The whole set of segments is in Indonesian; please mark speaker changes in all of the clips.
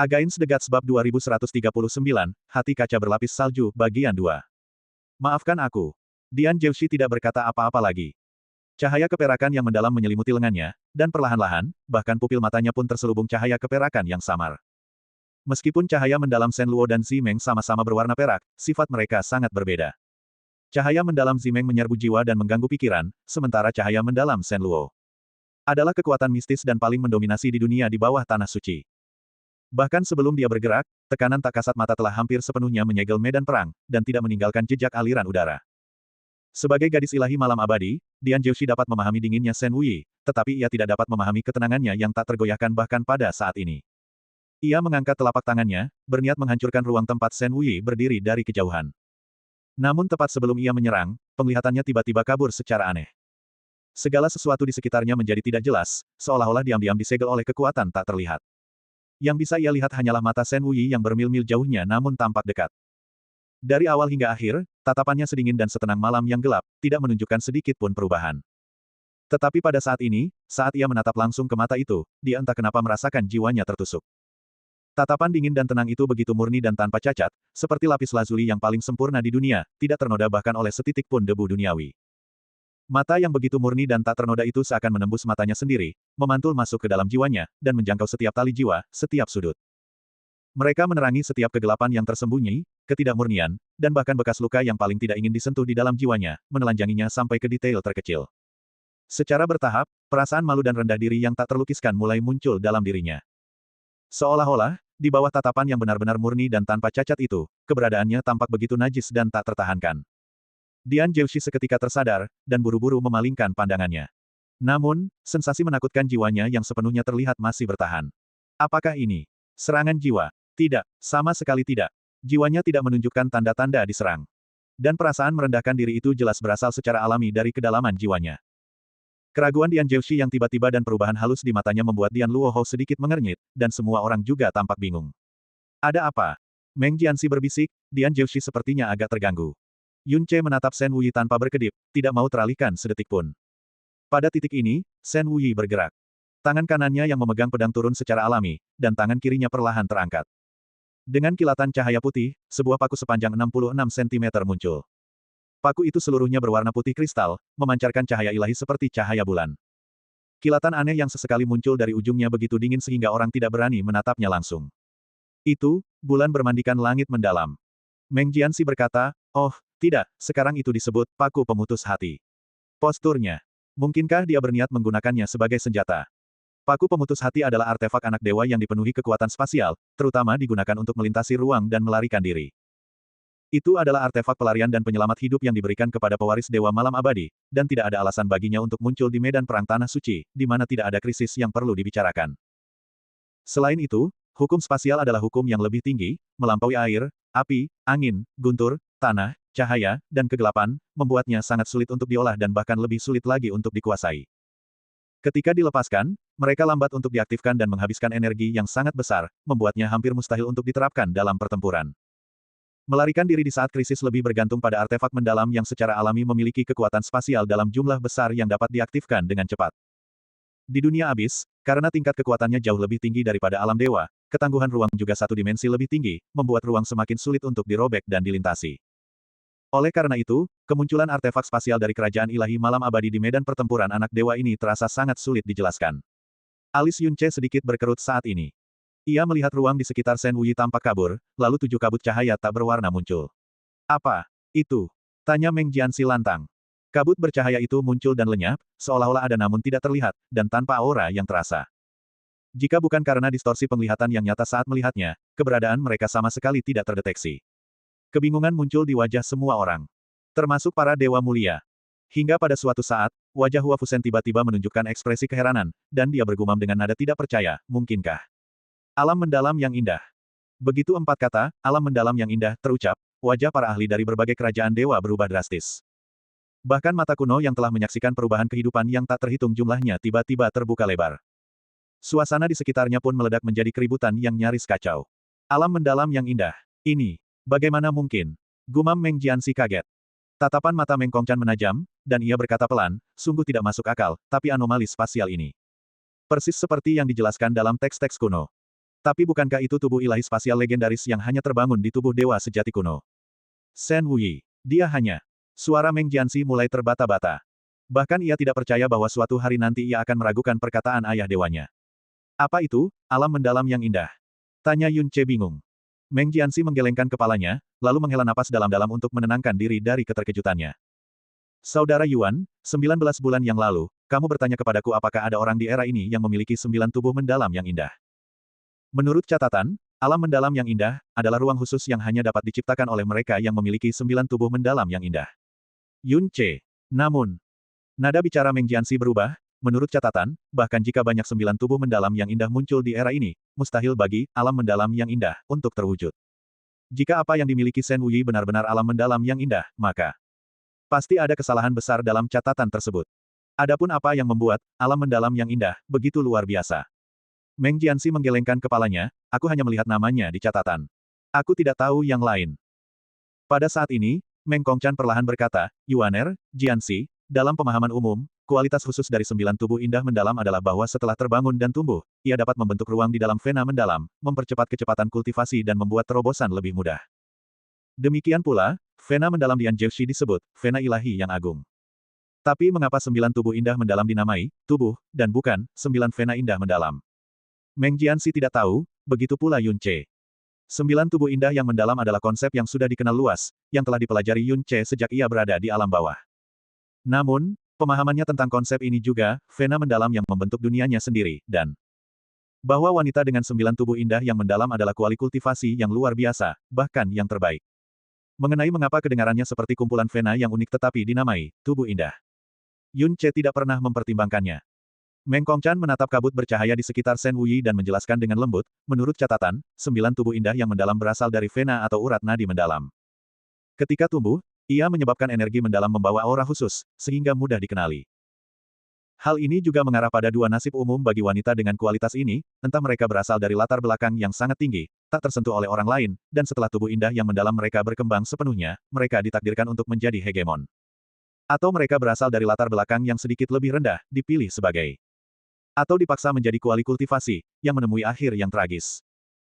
Speaker 1: Against the Gods Bab 2139, Hati Kaca Berlapis Salju, Bagian 2. Maafkan aku. Dian Zhouxi tidak berkata apa-apa lagi. Cahaya keperakan yang mendalam menyelimuti lengannya, dan perlahan-lahan, bahkan pupil matanya pun terselubung cahaya keperakan yang samar. Meskipun cahaya mendalam Shen Luo dan Zimeng sama-sama berwarna perak, sifat mereka sangat berbeda. Cahaya mendalam Zimeng menyerbu jiwa dan mengganggu pikiran, sementara cahaya mendalam Shen Luo adalah kekuatan mistis dan paling mendominasi di dunia di bawah tanah suci. Bahkan sebelum dia bergerak, tekanan tak kasat mata telah hampir sepenuhnya menyegel medan perang, dan tidak meninggalkan jejak aliran udara. Sebagai gadis ilahi malam abadi, Dian Zhouxi dapat memahami dinginnya Shen Wuyi, tetapi ia tidak dapat memahami ketenangannya yang tak tergoyahkan bahkan pada saat ini. Ia mengangkat telapak tangannya, berniat menghancurkan ruang tempat Shen Wuyi berdiri dari kejauhan. Namun tepat sebelum ia menyerang, penglihatannya tiba-tiba kabur secara aneh. Segala sesuatu di sekitarnya menjadi tidak jelas, seolah-olah diam-diam disegel oleh kekuatan tak terlihat. Yang bisa ia lihat hanyalah mata Shen Wuyi yang bermil-mil jauhnya namun tampak dekat. Dari awal hingga akhir, tatapannya sedingin dan setenang malam yang gelap, tidak menunjukkan sedikit pun perubahan. Tetapi pada saat ini, saat ia menatap langsung ke mata itu, dia entah kenapa merasakan jiwanya tertusuk. Tatapan dingin dan tenang itu begitu murni dan tanpa cacat, seperti lapis lazuli yang paling sempurna di dunia, tidak ternoda bahkan oleh setitik pun debu duniawi. Mata yang begitu murni dan tak ternoda itu seakan menembus matanya sendiri, memantul masuk ke dalam jiwanya, dan menjangkau setiap tali jiwa, setiap sudut. Mereka menerangi setiap kegelapan yang tersembunyi, ketidakmurnian, dan bahkan bekas luka yang paling tidak ingin disentuh di dalam jiwanya, menelanjanginya sampai ke detail terkecil. Secara bertahap, perasaan malu dan rendah diri yang tak terlukiskan mulai muncul dalam dirinya. Seolah-olah, di bawah tatapan yang benar-benar murni dan tanpa cacat itu, keberadaannya tampak begitu najis dan tak tertahankan. Dian Zhouxi seketika tersadar, dan buru-buru memalingkan pandangannya. Namun, sensasi menakutkan jiwanya yang sepenuhnya terlihat masih bertahan. Apakah ini serangan jiwa? Tidak, sama sekali tidak. Jiwanya tidak menunjukkan tanda-tanda diserang. Dan perasaan merendahkan diri itu jelas berasal secara alami dari kedalaman jiwanya. Keraguan Dian Zhouxi yang tiba-tiba dan perubahan halus di matanya membuat Dian Luohou sedikit mengernyit, dan semua orang juga tampak bingung. Ada apa? Meng Jianxi berbisik, Dian Zhouxi sepertinya agak terganggu. Yun Ce menatap Shen Wuyi tanpa berkedip, tidak mau teralihkan sedetik pun. Pada titik ini, Shen Wuyi bergerak. Tangan kanannya yang memegang pedang turun secara alami, dan tangan kirinya perlahan terangkat. Dengan kilatan cahaya putih, sebuah paku sepanjang 66 cm muncul. Paku itu seluruhnya berwarna putih kristal, memancarkan cahaya ilahi seperti cahaya bulan. Kilatan aneh yang sesekali muncul dari ujungnya begitu dingin sehingga orang tidak berani menatapnya langsung. Itu, bulan bermandikan langit mendalam. Meng Jianxi berkata, "Oh, tidak, sekarang itu disebut paku pemutus hati." Posturnya. Mungkinkah dia berniat menggunakannya sebagai senjata? Paku pemutus hati adalah artefak anak dewa yang dipenuhi kekuatan spasial, terutama digunakan untuk melintasi ruang dan melarikan diri. Itu adalah artefak pelarian dan penyelamat hidup yang diberikan kepada pewaris dewa malam abadi, dan tidak ada alasan baginya untuk muncul di medan perang tanah suci, di mana tidak ada krisis yang perlu dibicarakan. Selain itu, hukum spasial adalah hukum yang lebih tinggi, melampaui air, api, angin, guntur, tanah, cahaya, dan kegelapan, membuatnya sangat sulit untuk diolah dan bahkan lebih sulit lagi untuk dikuasai. Ketika dilepaskan, mereka lambat untuk diaktifkan dan menghabiskan energi yang sangat besar, membuatnya hampir mustahil untuk diterapkan dalam pertempuran. Melarikan diri di saat krisis lebih bergantung pada artefak mendalam yang secara alami memiliki kekuatan spasial dalam jumlah besar yang dapat diaktifkan dengan cepat. Di dunia abis, karena tingkat kekuatannya jauh lebih tinggi daripada alam dewa, ketangguhan ruang juga satu dimensi lebih tinggi, membuat ruang semakin sulit untuk dirobek dan dilintasi. Oleh karena itu, kemunculan artefak spasial dari kerajaan ilahi malam abadi di medan pertempuran anak dewa ini terasa sangat sulit dijelaskan. Alis Yun Ce sedikit berkerut saat ini. Ia melihat ruang di sekitar Shen Wuyi tampak kabur, lalu 7 kabut cahaya tak berwarna muncul. Apa itu? Tanya Meng Jianxi lantang. Kabut bercahaya itu muncul dan lenyap, seolah-olah ada namun tidak terlihat, dan tanpa aura yang terasa. Jika bukan karena distorsi penglihatan yang nyata saat melihatnya, keberadaan mereka sama sekali tidak terdeteksi. Kebingungan muncul di wajah semua orang. Termasuk para dewa mulia. Hingga pada suatu saat, wajah Hua Fusen tiba-tiba menunjukkan ekspresi keheranan, dan dia bergumam dengan nada tidak percaya, mungkinkah? Alam mendalam yang indah. Begitu 4 kata, alam mendalam yang indah, terucap, wajah para ahli dari berbagai kerajaan dewa berubah drastis. Bahkan mata kuno yang telah menyaksikan perubahan kehidupan yang tak terhitung jumlahnya tiba-tiba terbuka lebar. Suasana di sekitarnya pun meledak menjadi keributan yang nyaris kacau. Alam mendalam yang indah. Ini, bagaimana mungkin? Gumam Meng Jianxi kaget. Tatapan mata Meng Kongcan menajam, dan ia berkata pelan, sungguh tidak masuk akal, tapi anomali spasial ini. Persis seperti yang dijelaskan dalam teks-teks kuno. Tapi bukankah itu tubuh ilahi spasial legendaris yang hanya terbangun di tubuh dewa sejati kuno? Shen Wuyi. Dia hanya. Suara Meng Jianxi mulai terbata-bata. Bahkan ia tidak percaya bahwa suatu hari nanti ia akan meragukan perkataan ayah dewanya. Apa itu, alam mendalam yang indah? Tanya Yun Ce bingung. Meng Jianxi menggelengkan kepalanya, lalu menghela napas dalam-dalam untuk menenangkan diri dari keterkejutannya. Saudara Yuan, 19 bulan yang lalu, kamu bertanya kepadaku apakah ada orang di era ini yang memiliki 9 tubuh mendalam yang indah. Menurut catatan, alam mendalam yang indah adalah ruang khusus yang hanya dapat diciptakan oleh mereka yang memiliki 9 tubuh mendalam yang indah. Yun Ce. Namun, nada bicara Meng Jianxi berubah, menurut catatan, bahkan jika banyak 9 tubuh mendalam yang indah muncul di era ini, mustahil bagi alam mendalam yang indah untuk terwujud. Jika apa yang dimiliki Shen Wuyi benar-benar alam mendalam yang indah, maka pasti ada kesalahan besar dalam catatan tersebut. Adapun apa yang membuat alam mendalam yang indah begitu luar biasa? Meng Jianxi menggelengkan kepalanya, aku hanya melihat namanya di catatan. Aku tidak tahu yang lain. Pada saat ini, Meng Kongchan perlahan berkata, Yuaner, Jianxi, dalam pemahaman umum, kualitas khusus dari 9 tubuh indah mendalam adalah bahwa setelah terbangun dan tumbuh, ia dapat membentuk ruang di dalam vena mendalam, mempercepat kecepatan kultivasi dan membuat terobosan lebih mudah. Demikian pula, vena mendalam di Anjiushi disebut, vena ilahi yang agung. Tapi mengapa 9 tubuh indah mendalam dinamai, tubuh, dan bukan, 9 vena indah mendalam? Meng Jianxi tidak tahu, begitu pula Yun Ce. 9 tubuh indah yang mendalam adalah konsep yang sudah dikenal luas, yang telah dipelajari Yun Ce sejak ia berada di alam bawah. Namun, pemahamannya tentang konsep ini juga, vena mendalam yang membentuk dunianya sendiri, dan bahwa wanita dengan 9 tubuh indah yang mendalam adalah kuali kultivasi yang luar biasa, bahkan yang terbaik. Mengenai mengapa kedengarannya seperti kumpulan vena yang unik tetapi dinamai, tubuh indah. Yun Ce tidak pernah mempertimbangkannya. Meng Kongchan menatap kabut bercahaya di sekitar Shen Wuyi dan menjelaskan dengan lembut, menurut catatan, 9 tubuh indah yang mendalam berasal dari vena atau urat nadi mendalam. Ketika tumbuh, ia menyebabkan energi mendalam membawa aura khusus, sehingga mudah dikenali. Hal ini juga mengarah pada dua nasib umum bagi wanita dengan kualitas ini, entah mereka berasal dari latar belakang yang sangat tinggi, tak tersentuh oleh orang lain, dan setelah tubuh indah yang mendalam mereka berkembang sepenuhnya, mereka ditakdirkan untuk menjadi hegemon. Atau mereka berasal dari latar belakang yang sedikit lebih rendah, dipilih sebagai atau dipaksa menjadi kuali kultivasi, yang menemui akhir yang tragis.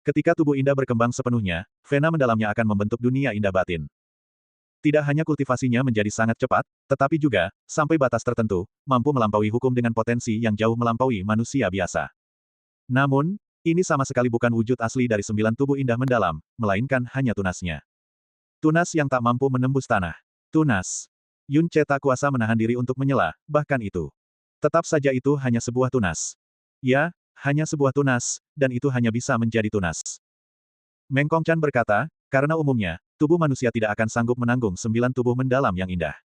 Speaker 1: Ketika tubuh indah berkembang sepenuhnya, vena mendalamnya akan membentuk dunia indah batin. Tidak hanya kultivasinya menjadi sangat cepat, tetapi juga, sampai batas tertentu, mampu melampaui hukum dengan potensi yang jauh melampaui manusia biasa. Namun, ini sama sekali bukan wujud asli dari 9 tubuh indah mendalam, melainkan hanya tunasnya. Tunas yang tak mampu menembus tanah. Tunas. Yun Ce tak kuasa menahan diri untuk menyela, bahkan itu. Tetap saja itu hanya sebuah tunas. Ya, hanya sebuah tunas, dan itu hanya bisa menjadi tunas. Meng Kongchan berkata, karena umumnya, tubuh manusia tidak akan sanggup menanggung 9 tubuh mendalam yang indah.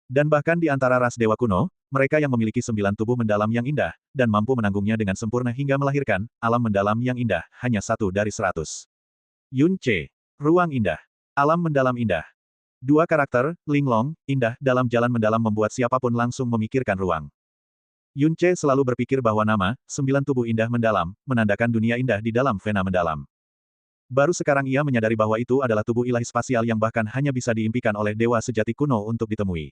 Speaker 1: Dan bahkan di antara ras dewa kuno, mereka yang memiliki 9 tubuh mendalam yang indah, dan mampu menanggungnya dengan sempurna hingga melahirkan, alam mendalam yang indah, hanya 1 dari 100. Yun Ce. Ruang indah. Alam mendalam indah. Dua karakter, linglong, indah, dalam jalan mendalam membuat siapapun langsung memikirkan ruang. Yun Ce selalu berpikir bahwa nama, 9 tubuh indah mendalam, menandakan dunia indah di dalam vena mendalam. Baru sekarang ia menyadari bahwa itu adalah tubuh ilahi spasial yang bahkan hanya bisa diimpikan oleh dewa sejati kuno untuk ditemui.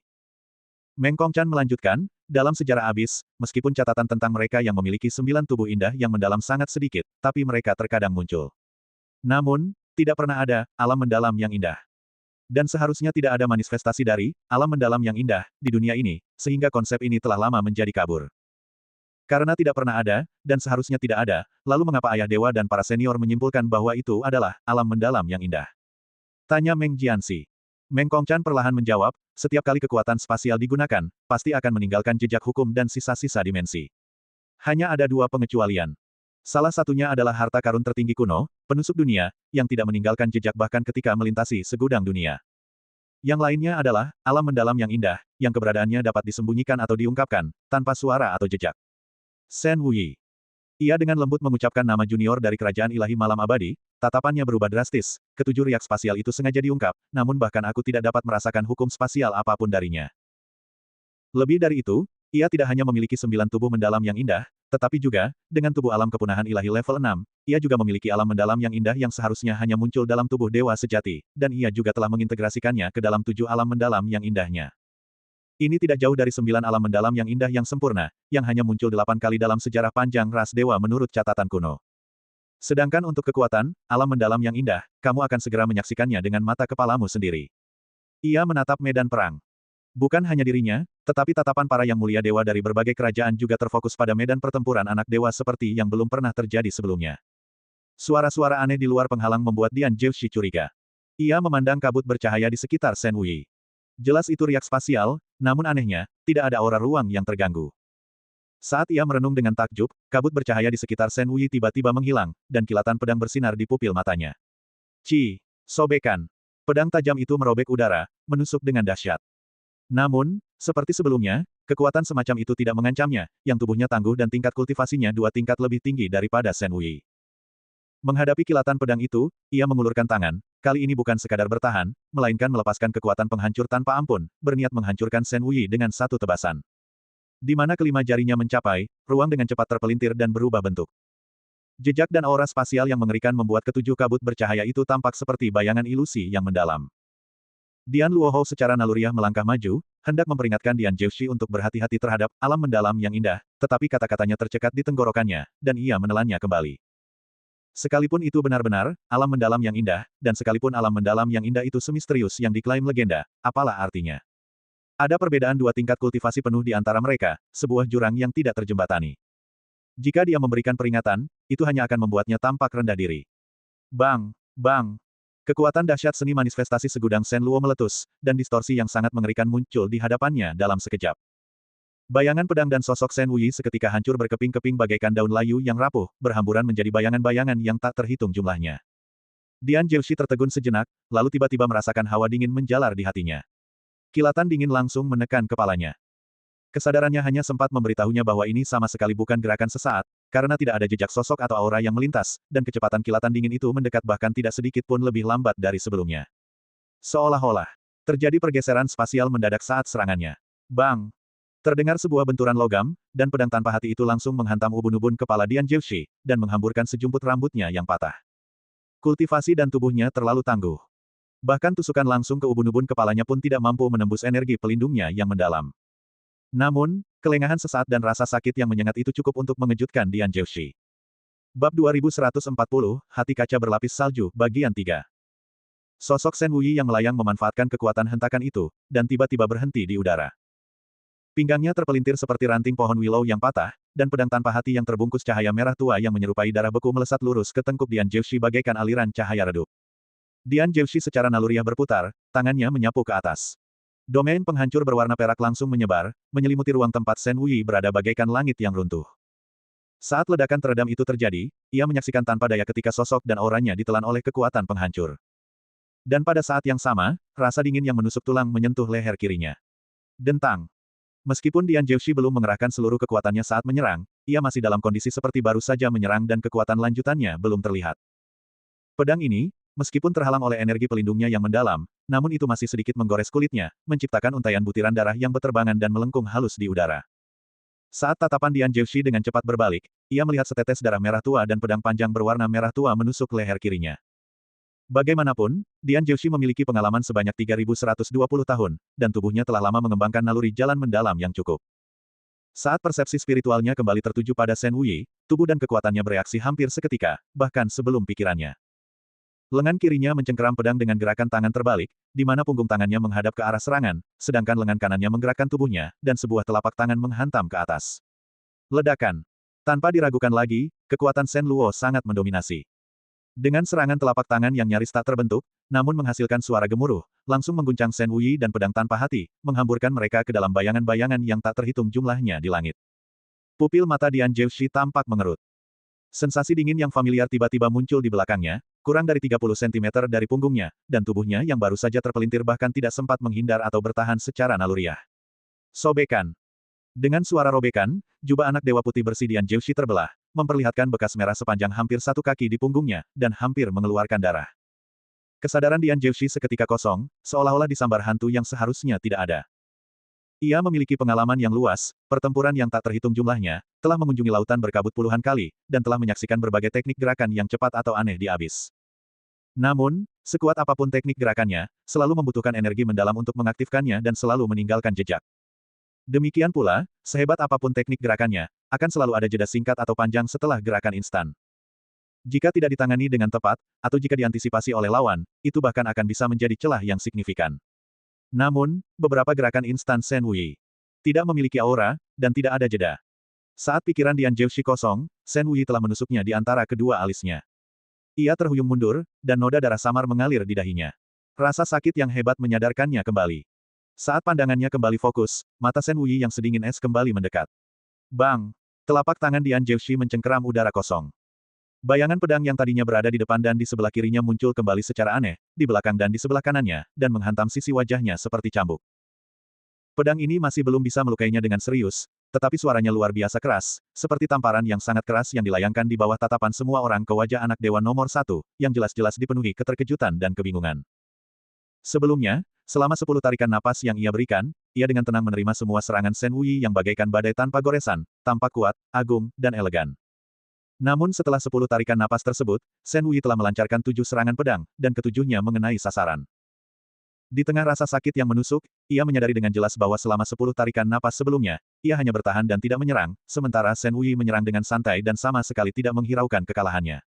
Speaker 1: Meng Kongchan melanjutkan, dalam sejarah abis, meskipun catatan tentang mereka yang memiliki 9 tubuh indah yang mendalam sangat sedikit, tapi mereka terkadang muncul. Namun, tidak pernah ada alam mendalam yang indah. Dan seharusnya tidak ada manifestasi dari alam mendalam yang indah di dunia ini, sehingga konsep ini telah lama menjadi kabur. Karena tidak pernah ada, dan seharusnya tidak ada, lalu mengapa ayah dewa dan para senior menyimpulkan bahwa itu adalah alam mendalam yang indah? Tanya Meng Jianxi. Meng Kongchan perlahan menjawab, setiap kali kekuatan spasial digunakan, pasti akan meninggalkan jejak hukum dan sisa-sisa dimensi. Hanya ada dua pengecualian. Salah satunya adalah harta karun tertinggi kuno, penusuk dunia, yang tidak meninggalkan jejak bahkan ketika melintasi segudang dunia. Yang lainnya adalah alam mendalam yang indah, yang keberadaannya dapat disembunyikan atau diungkapkan, tanpa suara atau jejak. Shen Wuyi. Ia dengan lembut mengucapkan nama junior dari kerajaan ilahi malam abadi, tatapannya berubah drastis, ketujuh riak spasial itu sengaja diungkap, namun bahkan aku tidak dapat merasakan hukum spasial apapun darinya. Lebih dari itu, ia tidak hanya memiliki 9 tubuh mendalam yang indah, tetapi juga, dengan tubuh alam kepunahan ilahi level 6, ia juga memiliki alam mendalam yang indah yang seharusnya hanya muncul dalam tubuh dewa sejati, dan ia juga telah mengintegrasikannya ke dalam 7 alam mendalam yang indahnya. Ini tidak jauh dari 9 alam mendalam yang indah yang sempurna, yang hanya muncul 8 kali dalam sejarah panjang ras dewa menurut catatan kuno. Sedangkan untuk kekuatan, alam mendalam yang indah, kamu akan segera menyaksikannya dengan mata kepalamu sendiri. Ia menatap medan perang. Bukan hanya dirinya, tetapi tatapan para yang mulia dewa dari berbagai kerajaan juga terfokus pada medan pertempuran anak dewa seperti yang belum pernah terjadi sebelumnya. Suara-suara aneh di luar penghalang membuat Dian Zhouxi curiga. Ia memandang kabut bercahaya di sekitar Shen Wei. Jelas itu riak spasial, namun anehnya, tidak ada aura ruang yang terganggu. Saat ia merenung dengan takjub, kabut bercahaya di sekitar Shen Wei tiba-tiba menghilang, dan kilatan pedang bersinar di pupil matanya. Ci, sobekan. Pedang tajam itu merobek udara, menusuk dengan dahsyat. Namun, seperti sebelumnya, kekuatan semacam itu tidak mengancamnya, yang tubuhnya tangguh dan tingkat kultivasinya 2 tingkat lebih tinggi daripada Shen Wei. Menghadapi kilatan pedang itu, ia mengulurkan tangan, kali ini bukan sekadar bertahan, melainkan melepaskan kekuatan penghancur tanpa ampun, berniat menghancurkan Shen Wei dengan satu tebasan. Di mana kelima jarinya mencapai, ruang dengan cepat terpelintir dan berubah bentuk. Jejak dan aura spasial yang mengerikan membuat ketujuh kabut bercahaya itu tampak seperti bayangan ilusi yang mendalam. Dian Luohou secara naluriah melangkah maju, hendak memperingatkan Dian Zhouxi untuk berhati-hati terhadap alam mendalam yang indah, tetapi kata-katanya tercekat di tenggorokannya, dan ia menelannya kembali. Sekalipun itu benar-benar alam mendalam yang indah, dan sekalipun alam mendalam yang indah itu semisterius yang diklaim legenda, apalah artinya? Ada perbedaan 2 tingkat kultivasi penuh di antara mereka, sebuah jurang yang tidak terjembatani. Jika dia memberikan peringatan, itu hanya akan membuatnya tampak rendah diri. Bang! Bang! Kekuatan dahsyat seni manifestasi segudang Shen Luo meletus, dan distorsi yang sangat mengerikan muncul di hadapannya dalam sekejap. Bayangan pedang dan sosok Shen Wei seketika hancur berkeping-keping bagaikan daun layu yang rapuh, berhamburan menjadi bayangan-bayangan yang tak terhitung jumlahnya. Dian Zhouxi tertegun sejenak, lalu tiba-tiba merasakan hawa dingin menjalar di hatinya. Kilatan dingin langsung menekan kepalanya. Kesadarannya hanya sempat memberitahunya bahwa ini sama sekali bukan gerakan sesaat, karena tidak ada jejak sosok atau aura yang melintas, dan kecepatan kilatan dingin itu mendekat bahkan tidak sedikit pun lebih lambat dari sebelumnya. Seolah-olah terjadi pergeseran spasial mendadak saat serangannya. Bang! Terdengar sebuah benturan logam, dan pedang tanpa hati itu langsung menghantam ubun-ubun kepala Dian Zhouxi, dan menghamburkan sejumput rambutnya yang patah. Kultivasi dan tubuhnya terlalu tangguh. Bahkan tusukan langsung ke ubun-ubun kepalanya pun tidak mampu menembus energi pelindungnya yang mendalam. Namun, kelengahan sesaat dan rasa sakit yang menyengat itu cukup untuk mengejutkan Dian Zhouxi. Bab 2140, Hati Kaca Berlapis Salju, Bagian 3. Sosok Shen Wei yang melayang memanfaatkan kekuatan hentakan itu, dan tiba-tiba berhenti di udara. Pinggangnya terpelintir seperti ranting pohon willow yang patah, dan pedang tanpa hati yang terbungkus cahaya merah tua yang menyerupai darah beku melesat lurus ke tengkuk Dian Zhouxi bagaikan aliran cahaya redup. Dian Zhouxi secara naluriah berputar, tangannya menyapu ke atas. Domain penghancur berwarna perak langsung menyebar, menyelimuti ruang tempat Shen Wei berada bagaikan langit yang runtuh. Saat ledakan teredam itu terjadi, ia menyaksikan tanpa daya ketika sosok dan auranya ditelan oleh kekuatan penghancur. Dan pada saat yang sama, rasa dingin yang menusuk tulang menyentuh leher kirinya. Dentang. Meskipun Dian Zhouxi belum mengerahkan seluruh kekuatannya saat menyerang, ia masih dalam kondisi seperti baru saja menyerang dan kekuatan lanjutannya belum terlihat. Pedang ini, meskipun terhalang oleh energi pelindungnya yang mendalam, namun itu masih sedikit menggores kulitnya, menciptakan untaian butiran darah yang beterbangan dan melengkung halus di udara. Saat tatapan Dian Zhouxi dengan cepat berbalik, ia melihat setetes darah merah tua dan pedang panjang berwarna merah tua menusuk leher kirinya. Bagaimanapun, Dian Zhouxi memiliki pengalaman sebanyak 3120 tahun, dan tubuhnya telah lama mengembangkan naluri jalan mendalam yang cukup. Saat persepsi spiritualnya kembali tertuju pada Shen Wei, tubuh dan kekuatannya bereaksi hampir seketika, bahkan sebelum pikirannya. Lengan kirinya mencengkeram pedang dengan gerakan tangan terbalik, di mana punggung tangannya menghadap ke arah serangan, sedangkan lengan kanannya menggerakkan tubuhnya, dan sebuah telapak tangan menghantam ke atas. Ledakan. Tanpa diragukan lagi, kekuatan Shen Luo sangat mendominasi. Dengan serangan telapak tangan yang nyaris tak terbentuk, namun menghasilkan suara gemuruh, langsung mengguncang Shen Wei dan pedang tanpa hati, menghamburkan mereka ke dalam bayangan-bayangan yang tak terhitung jumlahnya di langit. Pupil mata Dian Zhouxi tampak mengerut. Sensasi dingin yang familiar tiba-tiba muncul di belakangnya, kurang dari 30 cm dari punggungnya, dan tubuhnya yang baru saja terpelintir bahkan tidak sempat menghindar atau bertahan secara naluriah. Sobekan. Dengan suara robekan, jubah anak dewa putih bersih Dian Zhouxi terbelah, memperlihatkan bekas merah sepanjang hampir 1 kaki di punggungnya, dan hampir mengeluarkan darah. Kesadaran Dian Zhouxi seketika kosong, seolah-olah disambar hantu yang seharusnya tidak ada. Ia memiliki pengalaman yang luas, pertempuran yang tak terhitung jumlahnya, telah mengunjungi lautan berkabut puluhan kali, dan telah menyaksikan berbagai teknik gerakan yang cepat atau aneh di abyss. Namun, sekuat apapun teknik gerakannya, selalu membutuhkan energi mendalam untuk mengaktifkannya dan selalu meninggalkan jejak. Demikian pula, sehebat apapun teknik gerakannya, akan selalu ada jeda singkat atau panjang setelah gerakan instan. Jika tidak ditangani dengan tepat, atau jika diantisipasi oleh lawan, itu bahkan akan bisa menjadi celah yang signifikan. Namun, beberapa gerakan instan Shen Wei tidak memiliki aura, dan tidak ada jeda. Saat pikiran Dian Zhouxi kosong, Shen Wei telah menusuknya di antara kedua alisnya. Ia terhuyung mundur, dan noda darah samar mengalir di dahinya. Rasa sakit yang hebat menyadarkannya kembali. Saat pandangannya kembali fokus, mata Shen Wei yang sedingin es kembali mendekat. Bang! Telapak tangan Dian Zhouxi mencengkeram udara kosong. Bayangan pedang yang tadinya berada di depan dan di sebelah kirinya muncul kembali secara aneh, di belakang dan di sebelah kanannya, dan menghantam sisi wajahnya seperti cambuk. Pedang ini masih belum bisa melukainya dengan serius, tetapi suaranya luar biasa keras, seperti tamparan yang sangat keras yang dilayangkan di bawah tatapan semua orang ke wajah anak dewa nomor 1, yang jelas-jelas dipenuhi keterkejutan dan kebingungan. Sebelumnya, selama 10 tarikan napas yang ia berikan, ia dengan tenang menerima semua serangan Shen Wei yang bagaikan badai tanpa goresan, tampak kuat, agung, dan elegan. Namun setelah 10 tarikan napas tersebut, Shen Wei telah melancarkan 7 serangan pedang, dan ketujuhnya mengenai sasaran. Di tengah rasa sakit yang menusuk, ia menyadari dengan jelas bahwa selama 10 tarikan napas sebelumnya, ia hanya bertahan dan tidak menyerang, sementara Shen Wei menyerang dengan santai dan sama sekali tidak menghiraukan kekalahannya.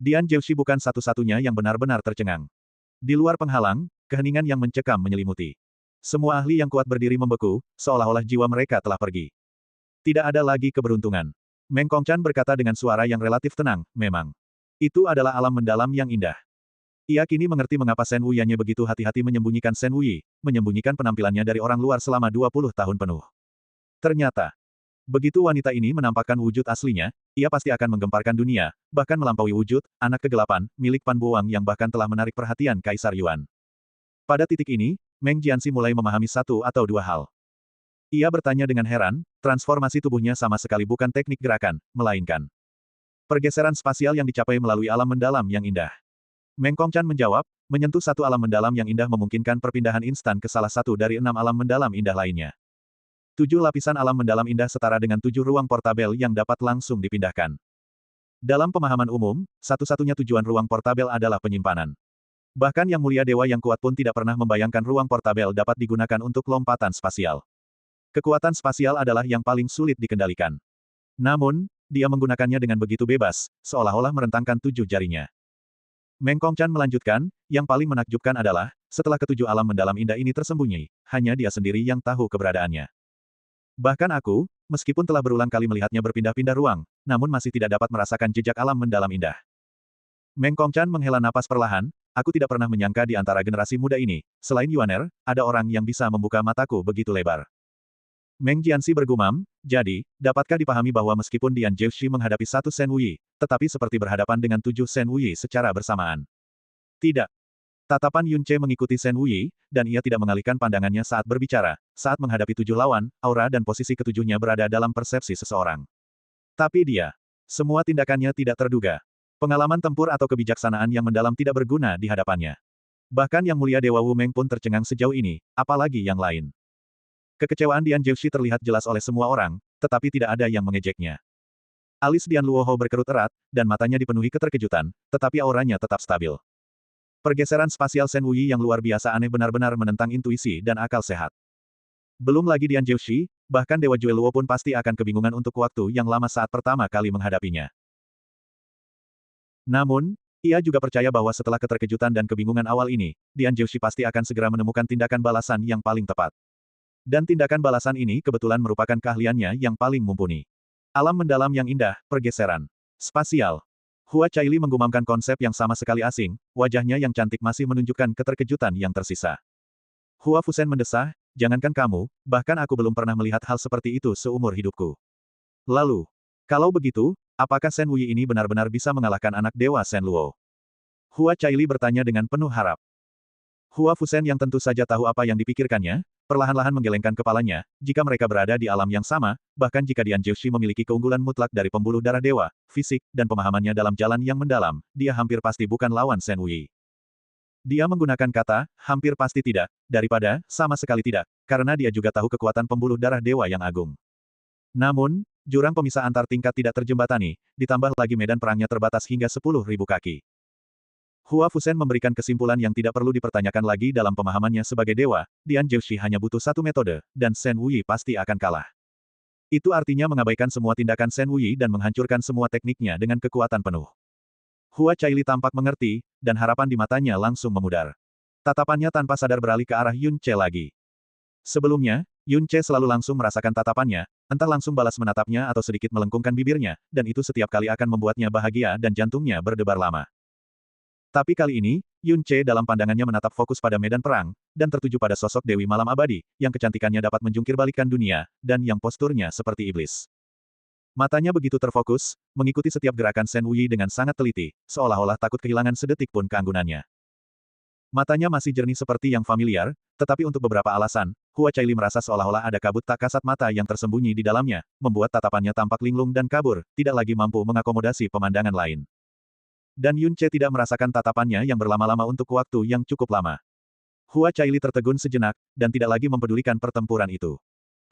Speaker 1: Dian Zhouxi bukan satu-satunya yang benar-benar tercengang. Di luar penghalang, keheningan yang mencekam menyelimuti. Semua ahli yang kuat berdiri membeku, seolah-olah jiwa mereka telah pergi. Tidak ada lagi keberuntungan. Meng Kongchan berkata dengan suara yang relatif tenang, memang. Itu adalah alam mendalam yang indah. Ia kini mengerti mengapa Shen Wei-nya begitu hati-hati menyembunyikan Shen Wei, menyembunyikan penampilannya dari orang luar selama 20 tahun penuh. Ternyata, begitu wanita ini menampakkan wujud aslinya, ia pasti akan menggemparkan dunia, bahkan melampaui wujud, anak kegelapan, milik Pan Buang yang bahkan telah menarik perhatian Kaisar Yuan. Pada titik ini, Meng Jianxi mulai memahami satu atau dua hal. Ia bertanya dengan heran, transformasi tubuhnya sama sekali bukan teknik gerakan, melainkan pergeseran spasial yang dicapai melalui alam mendalam yang indah. Meng Kongchan menjawab, menyentuh satu alam mendalam yang indah memungkinkan perpindahan instan ke salah satu dari 6 alam mendalam indah lainnya. 7 lapisan alam mendalam indah setara dengan 7 ruang portabel yang dapat langsung dipindahkan. Dalam pemahaman umum, satu-satunya tujuan ruang portabel adalah penyimpanan. Bahkan Yang Mulia Dewa yang kuat pun tidak pernah membayangkan ruang portabel dapat digunakan untuk lompatan spasial. Kekuatan spasial adalah yang paling sulit dikendalikan. Namun, dia menggunakannya dengan begitu bebas, seolah-olah merentangkan 7 jarinya. Meng Kongchan melanjutkan, yang paling menakjubkan adalah, setelah ketujuh alam mendalam indah ini tersembunyi, hanya dia sendiri yang tahu keberadaannya. Bahkan aku, meskipun telah berulang kali melihatnya berpindah-pindah ruang, namun masih tidak dapat merasakan jejak alam mendalam indah. Meng Kongchan menghela napas perlahan, aku tidak pernah menyangka di antara generasi muda ini, selain Yuaner, ada orang yang bisa membuka mataku begitu lebar. Meng Jianxi bergumam, jadi, dapatkah dipahami bahwa meskipun Dian Zhouxi menghadapi satu Shen Wei, tetapi seperti berhadapan dengan 7 Shen Wei secara bersamaan? Tidak. Tatapan Yun Ce mengikuti Shen Wei, dan ia tidak mengalihkan pandangannya saat berbicara, saat menghadapi 7 lawan, aura dan posisi ketujuhnya berada dalam persepsi seseorang. Tapi dia, semua tindakannya tidak terduga. Pengalaman tempur atau kebijaksanaan yang mendalam tidak berguna di hadapannya. Bahkan Yang Mulia Dewa Wu Meng pun tercengang sejauh ini, apalagi yang lain. Kekecewaan Dian Zhouxi terlihat jelas oleh semua orang, tetapi tidak ada yang mengejeknya. Alis Dian Luoho berkerut erat, dan matanya dipenuhi keterkejutan, tetapi auranya tetap stabil. Pergeseran spasial Shen Wei yang luar biasa aneh benar-benar menentang intuisi dan akal sehat. Belum lagi Dian Zhouxi, bahkan Dewa Jue Luo pun pasti akan kebingungan untuk waktu yang lama saat pertama kali menghadapinya. Namun, ia juga percaya bahwa setelah keterkejutan dan kebingungan awal ini, Dian Zhouxi pasti akan segera menemukan tindakan balasan yang paling tepat. Dan tindakan balasan ini kebetulan merupakan keahliannya yang paling mumpuni. Alam mendalam yang indah, pergeseran spasial. Hua Caili menggumamkan konsep yang sama sekali asing, wajahnya yang cantik masih menunjukkan keterkejutan yang tersisa. Hua Fusen mendesah, jangankan kamu, bahkan aku belum pernah melihat hal seperti itu seumur hidupku. Lalu, kalau begitu, apakah Shen Wei ini benar-benar bisa mengalahkan anak dewa Shen Luo? Hua Caili bertanya dengan penuh harap. Hua Fusen yang tentu saja tahu apa yang dipikirkannya, perlahan-lahan menggelengkan kepalanya, jika mereka berada di alam yang sama, bahkan jika Dian Zhouxi memiliki keunggulan mutlak dari pembuluh darah dewa, fisik, dan pemahamannya dalam jalan yang mendalam, dia hampir pasti bukan lawan Shen Wei. Dia menggunakan kata, hampir pasti tidak, daripada, sama sekali tidak, karena dia juga tahu kekuatan pembuluh darah dewa yang agung. Namun, jurang pemisah antar tingkat tidak terjembatani, ditambah lagi medan perangnya terbatas hingga 10.000 kaki. Hua Fusen memberikan kesimpulan yang tidak perlu dipertanyakan lagi dalam pemahamannya sebagai dewa, Dian Zhouxi hanya butuh satu metode, dan Shen Wei pasti akan kalah. Itu artinya mengabaikan semua tindakan Shen Wei dan menghancurkan semua tekniknya dengan kekuatan penuh. Hua Caili tampak mengerti, dan harapan di matanya langsung memudar. Tatapannya tanpa sadar beralih ke arah Yun Ce lagi. Sebelumnya, Yun Ce selalu langsung merasakan tatapannya, entah langsung balas menatapnya atau sedikit melengkungkan bibirnya, dan itu setiap kali akan membuatnya bahagia dan jantungnya berdebar lama. Tapi kali ini, Yun Ce dalam pandangannya menatap fokus pada medan perang, dan tertuju pada sosok Dewi Malam Abadi, yang kecantikannya dapat menjungkirbalikkan dunia, dan yang posturnya seperti iblis. Matanya begitu terfokus, mengikuti setiap gerakan Shen Wuyi dengan sangat teliti, seolah-olah takut kehilangan sedetik pun keanggunannya. Matanya masih jernih seperti yang familiar, tetapi untuk beberapa alasan, Hua Caili merasa seolah-olah ada kabut tak kasat mata yang tersembunyi di dalamnya, membuat tatapannya tampak linglung dan kabur, tidak lagi mampu mengakomodasi pemandangan lain. Dan Yun Ce tidak merasakan tatapannya yang berlama-lama untuk waktu yang cukup lama. Hua Caili tertegun sejenak, dan tidak lagi mempedulikan pertempuran itu.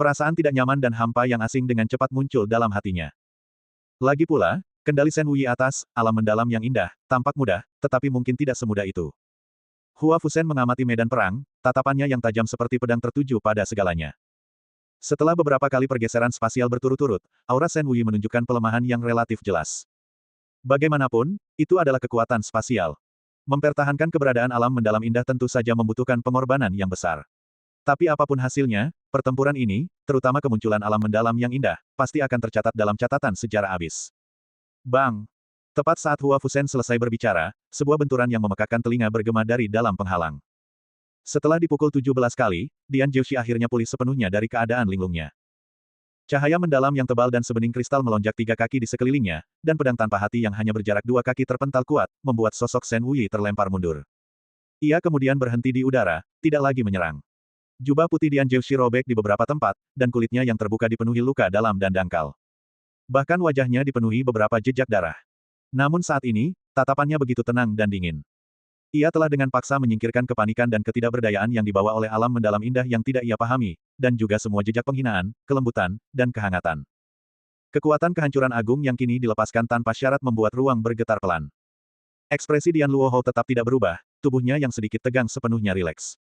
Speaker 1: Perasaan tidak nyaman dan hampa yang asing dengan cepat muncul dalam hatinya. Lagi pula, kendali Shen Wuyi atas, alam mendalam yang indah, tampak mudah, tetapi mungkin tidak semudah itu. Hua Fusen mengamati medan perang, tatapannya yang tajam seperti pedang tertuju pada segalanya. Setelah beberapa kali pergeseran spasial berturut-turut, aura Shen Wuyi menunjukkan pelemahan yang relatif jelas. Bagaimanapun, itu adalah kekuatan spasial. Mempertahankan keberadaan alam mendalam indah tentu saja membutuhkan pengorbanan yang besar. Tapi apapun hasilnya, pertempuran ini, terutama kemunculan alam mendalam yang indah, pasti akan tercatat dalam catatan sejarah abis. Bang! Tepat saat Hua Fusen selesai berbicara, sebuah benturan yang memekakkan telinga bergema dari dalam penghalang. Setelah dipukul 17 kali, Dian Jiushi akhirnya pulih sepenuhnya dari keadaan linglungnya. Cahaya mendalam yang tebal dan sebening kristal melonjak 3 kaki di sekelilingnya, dan pedang tanpa hati yang hanya berjarak 2 kaki terpental kuat, membuat sosok Shen Wuyi terlempar mundur. Ia kemudian berhenti di udara, tidak lagi menyerang. Jubah putih Dian Jiushi robek di beberapa tempat, dan kulitnya yang terbuka dipenuhi luka dalam dan dangkal. Bahkan wajahnya dipenuhi beberapa jejak darah. Namun saat ini, tatapannya begitu tenang dan dingin. Ia telah dengan paksa menyingkirkan kepanikan dan ketidakberdayaan yang dibawa oleh alam mendalam indah yang tidak ia pahami, dan juga semua jejak penghinaan, kelembutan, dan kehangatan. Kekuatan kehancuran agung yang kini dilepaskan tanpa syarat membuat ruang bergetar pelan. Ekspresi Dian Luohou tetap tidak berubah, tubuhnya yang sedikit tegang sepenuhnya rileks.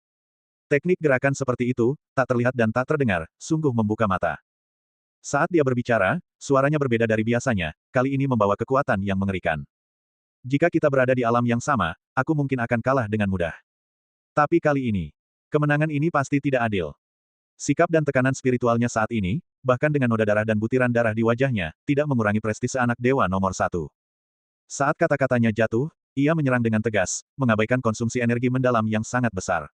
Speaker 1: Teknik gerakan seperti itu, tak terlihat dan tak terdengar, sungguh membuka mata. Saat dia berbicara, suaranya berbeda dari biasanya, kali ini membawa kekuatan yang mengerikan. Jika kita berada di alam yang sama, aku mungkin akan kalah dengan mudah. Tapi kali ini, kemenangan ini pasti tidak adil. Sikap dan tekanan spiritualnya saat ini, bahkan dengan noda darah dan butiran darah di wajahnya, tidak mengurangi prestise anak dewa nomor 1. Saat kata-katanya jatuh, ia menyerang dengan tegas, mengabaikan konsumsi energi mendalam yang sangat besar.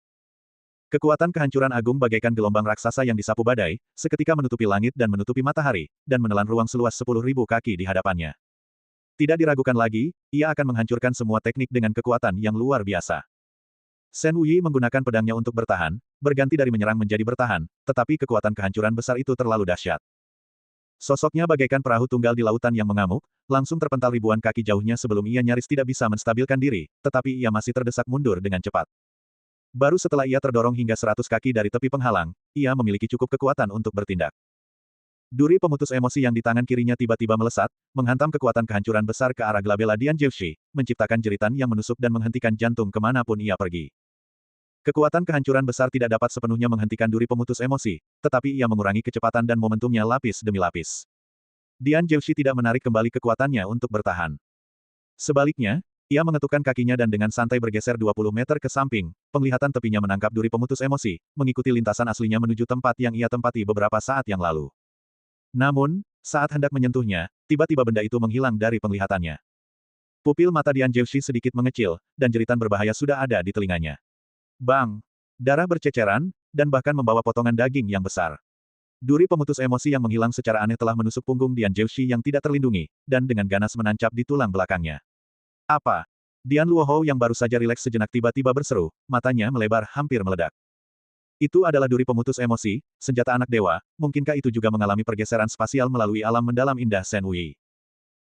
Speaker 1: Kekuatan kehancuran agung bagaikan gelombang raksasa yang disapu badai, seketika menutupi langit dan menutupi matahari, dan menelan ruang seluas 10.000 kaki di hadapannya. Tidak diragukan lagi, ia akan menghancurkan semua teknik dengan kekuatan yang luar biasa. Shen Wuyi menggunakan pedangnya untuk bertahan, berganti dari menyerang menjadi bertahan, tetapi kekuatan kehancuran besar itu terlalu dahsyat. Sosoknya bagaikan perahu tunggal di lautan yang mengamuk, langsung terpental ribuan kaki jauhnya sebelum ia nyaris tidak bisa menstabilkan diri, tetapi ia masih terdesak mundur dengan cepat. Baru setelah ia terdorong hingga 100 kaki dari tepi penghalang, ia memiliki cukup kekuatan untuk bertindak. Duri pemutus emosi yang di tangan kirinya tiba-tiba melesat, menghantam kekuatan kehancuran besar ke arah glabella Dian Jiushi, menciptakan jeritan yang menusuk dan menghentikan jantung kemanapun ia pergi. Kekuatan kehancuran besar tidak dapat sepenuhnya menghentikan duri pemutus emosi, tetapi ia mengurangi kecepatan dan momentumnya lapis demi lapis. Dian Jiushi tidak menarik kembali kekuatannya untuk bertahan. Sebaliknya, ia mengetukkan kakinya dan dengan santai bergeser 20 meter ke samping, penglihatan tepinya menangkap duri pemutus emosi, mengikuti lintasan aslinya menuju tempat yang ia tempati beberapa saat yang lalu. Namun, saat hendak menyentuhnya, tiba-tiba benda itu menghilang dari penglihatannya. Pupil mata Dian Jiushi sedikit mengecil, dan jeritan berbahaya sudah ada di telinganya. Bang! Darah berceceran, dan bahkan membawa potongan daging yang besar. Duri pemutus emosi yang menghilang secara aneh telah menusuk punggung Dian Jiushi yang tidak terlindungi, dan dengan ganas menancap di tulang belakangnya. Apa? Dian Luohou yang baru saja rileks sejenak tiba-tiba berseru, matanya melebar hampir meledak. Itu adalah duri pemutus emosi, senjata anak dewa, mungkinkah itu juga mengalami pergeseran spasial melalui alam mendalam indah Shen Wuyi?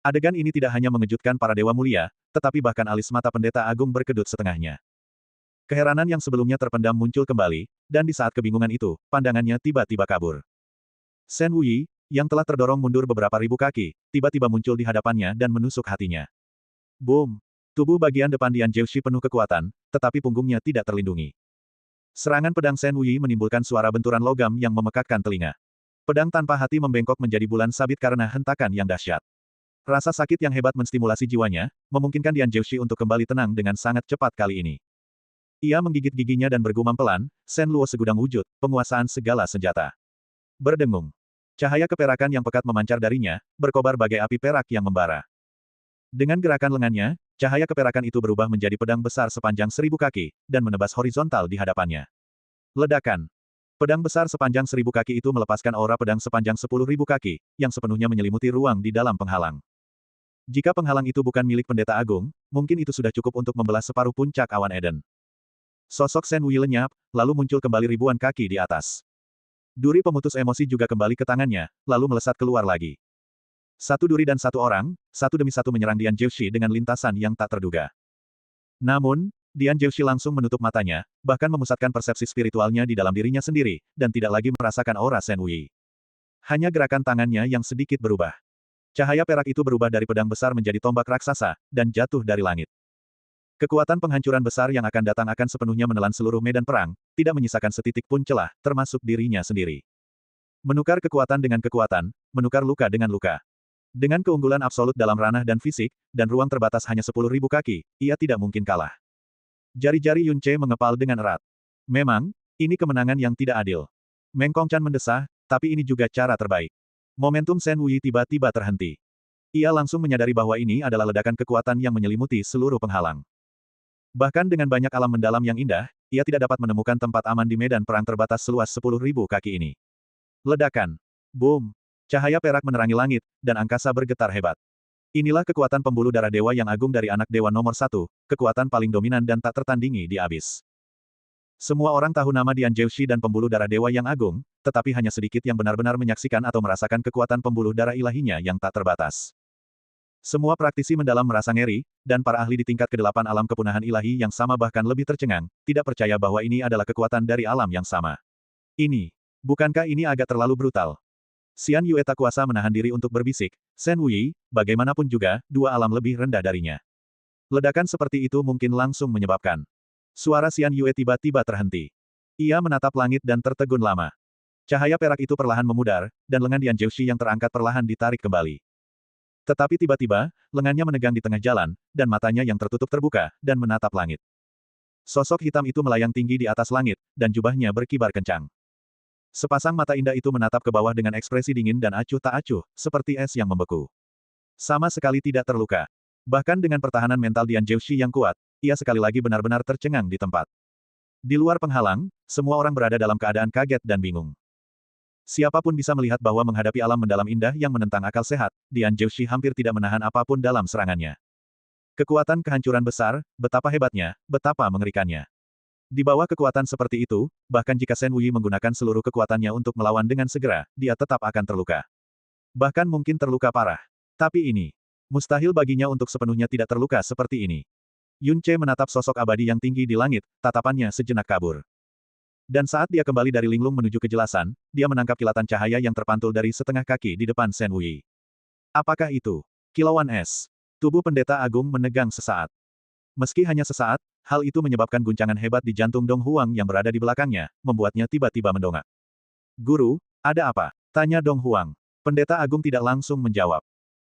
Speaker 1: Adegan ini tidak hanya mengejutkan para dewa mulia, tetapi bahkan alis mata pendeta agung berkedut setengahnya. Keheranan yang sebelumnya terpendam muncul kembali, dan di saat kebingungan itu, pandangannya tiba-tiba kabur. Shen Wuyi, yang telah terdorong mundur beberapa ribu kaki, tiba-tiba muncul di hadapannya dan menusuk hatinya. Boom! Tubuh bagian depan Dian Jiushi penuh kekuatan, tetapi punggungnya tidak terlindungi. Serangan pedang Shen Wuyi menimbulkan suara benturan logam yang memekakkan telinga. Pedang tanpa hati membengkok menjadi bulan sabit karena hentakan yang dahsyat. Rasa sakit yang hebat menstimulasi jiwanya, memungkinkan Dian Zhouxi untuk kembali tenang dengan sangat cepat kali ini. Ia menggigit giginya dan bergumam pelan, Shen Luo segudang wujud, penguasaan segala senjata. Berdengung. Cahaya keperakan yang pekat memancar darinya, berkobar bagai api perak yang membara. Dengan gerakan lengannya, cahaya keperakan itu berubah menjadi pedang besar sepanjang 1000 kaki, dan menebas horizontal di hadapannya. Ledakan. Pedang besar sepanjang 1000 kaki itu melepaskan aura pedang sepanjang 10.000 kaki, yang sepenuhnya menyelimuti ruang di dalam penghalang. Jika penghalang itu bukan milik pendeta agung, mungkin itu sudah cukup untuk membelah separuh puncak awan Eden. Sosok Shen Wei lenyap, lalu muncul kembali ribuan kaki di atas. Duri pemutus emosi juga kembali ke tangannya, lalu melesat keluar lagi. Satu duri dan satu orang, satu demi satu menyerang Dian Zhouxi dengan lintasan yang tak terduga. Namun, Dian Zhouxi langsung menutup matanya, bahkan memusatkan persepsi spiritualnya di dalam dirinya sendiri, dan tidak lagi merasakan aura Shen Wei. Hanya gerakan tangannya yang sedikit berubah. Cahaya perak itu berubah dari pedang besar menjadi tombak raksasa, dan jatuh dari langit. Kekuatan penghancuran besar yang akan datang akan sepenuhnya menelan seluruh medan perang, tidak menyisakan setitik pun celah, termasuk dirinya sendiri. Menukar kekuatan dengan kekuatan, menukar luka dengan luka. Dengan keunggulan absolut dalam ranah dan fisik, dan ruang terbatas hanya 10.000 kaki, ia tidak mungkin kalah. Jari-jari Yun Ce mengepal dengan erat. Memang, ini kemenangan yang tidak adil. Meng Kongchan mendesah, tapi ini juga cara terbaik. Momentum Shen Wei tiba-tiba terhenti. Ia langsung menyadari bahwa ini adalah ledakan kekuatan yang menyelimuti seluruh penghalang. Bahkan dengan banyak alam mendalam yang indah, ia tidak dapat menemukan tempat aman di medan perang terbatas seluas 10.000 kaki ini. Ledakan. Boom. Cahaya perak menerangi langit, dan angkasa bergetar hebat. Inilah kekuatan pembuluh darah dewa yang agung dari anak dewa nomor 1, kekuatan paling dominan dan tak tertandingi di abis. Semua orang tahu nama Dian Zhouxi dan pembuluh darah dewa yang agung, tetapi hanya sedikit yang benar-benar menyaksikan atau merasakan kekuatan pembuluh darah ilahinya yang tak terbatas. Semua praktisi mendalam merasa ngeri, dan para ahli di tingkat ke-8 alam kepunahan ilahi yang sama bahkan lebih tercengang, tidak percaya bahwa ini adalah kekuatan dari alam yang sama. Bukankah ini agak terlalu brutal? Xian Yue tak kuasa menahan diri untuk berbisik, Shen Wei, bagaimanapun juga, dua alam lebih rendah darinya. Ledakan seperti itu mungkin langsung menyebabkan. Suara Xian Yue tiba-tiba terhenti. Ia menatap langit dan tertegun lama. Cahaya perak itu perlahan memudar, dan lengan Dian Zhouxi yang terangkat perlahan ditarik kembali. Tetapi tiba-tiba, lengannya menegang di tengah jalan, dan matanya yang tertutup terbuka, dan menatap langit. Sosok hitam itu melayang tinggi di atas langit, dan jubahnya berkibar kencang. Sepasang mata indah itu menatap ke bawah dengan ekspresi dingin dan acuh tak acuh, seperti es yang membeku. Sama sekali tidak terluka. Bahkan dengan pertahanan mental Dian Zhouxi yang kuat, ia sekali lagi benar-benar tercengang di tempat. Di luar penghalang, semua orang berada dalam keadaan kaget dan bingung. Siapapun bisa melihat bahwa menghadapi alam mendalam indah yang menentang akal sehat, Dian Zhouxi hampir tidak menahan apapun dalam serangannya. Kekuatan kehancuran besar, betapa hebatnya, betapa mengerikannya. Di bawah kekuatan seperti itu, bahkan jika Shen Wei menggunakan seluruh kekuatannya untuk melawan dengan segera, dia tetap akan terluka. Bahkan mungkin terluka parah. Tapi ini, mustahil baginya untuk sepenuhnya tidak terluka seperti ini. Yun Ce menatap sosok abadi yang tinggi di langit, tatapannya sejenak kabur. Dan saat dia kembali dari linglung menuju kejelasan, dia menangkap kilatan cahaya yang terpantul dari setengah kaki di depan Shen Wei. Apakah itu? Kilauan es. Tubuh pendeta agung menegang sesaat. Meski hanya sesaat, hal itu menyebabkan guncangan hebat di jantung Dong Huang yang berada di belakangnya, membuatnya tiba-tiba mendongak. Guru, ada apa? Tanya Dong Huang. Pendeta agung tidak langsung menjawab.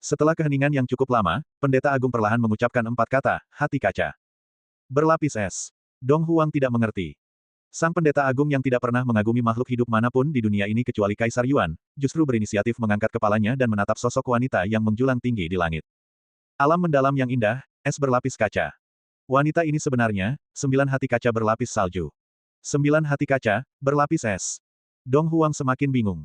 Speaker 1: Setelah keheningan yang cukup lama, pendeta agung perlahan mengucapkan 4 kata, hati kaca. Berlapis es. Dong Huang tidak mengerti. Sang pendeta agung yang tidak pernah mengagumi makhluk hidup manapun di dunia ini kecuali Kaisar Yuan, justru berinisiatif mengangkat kepalanya dan menatap sosok wanita yang menjulang tinggi di langit. Alam mendalam yang indah, es berlapis kaca. Wanita ini sebenarnya, 9 hati kaca berlapis salju. 9 hati kaca, berlapis es. Dong Huang semakin bingung.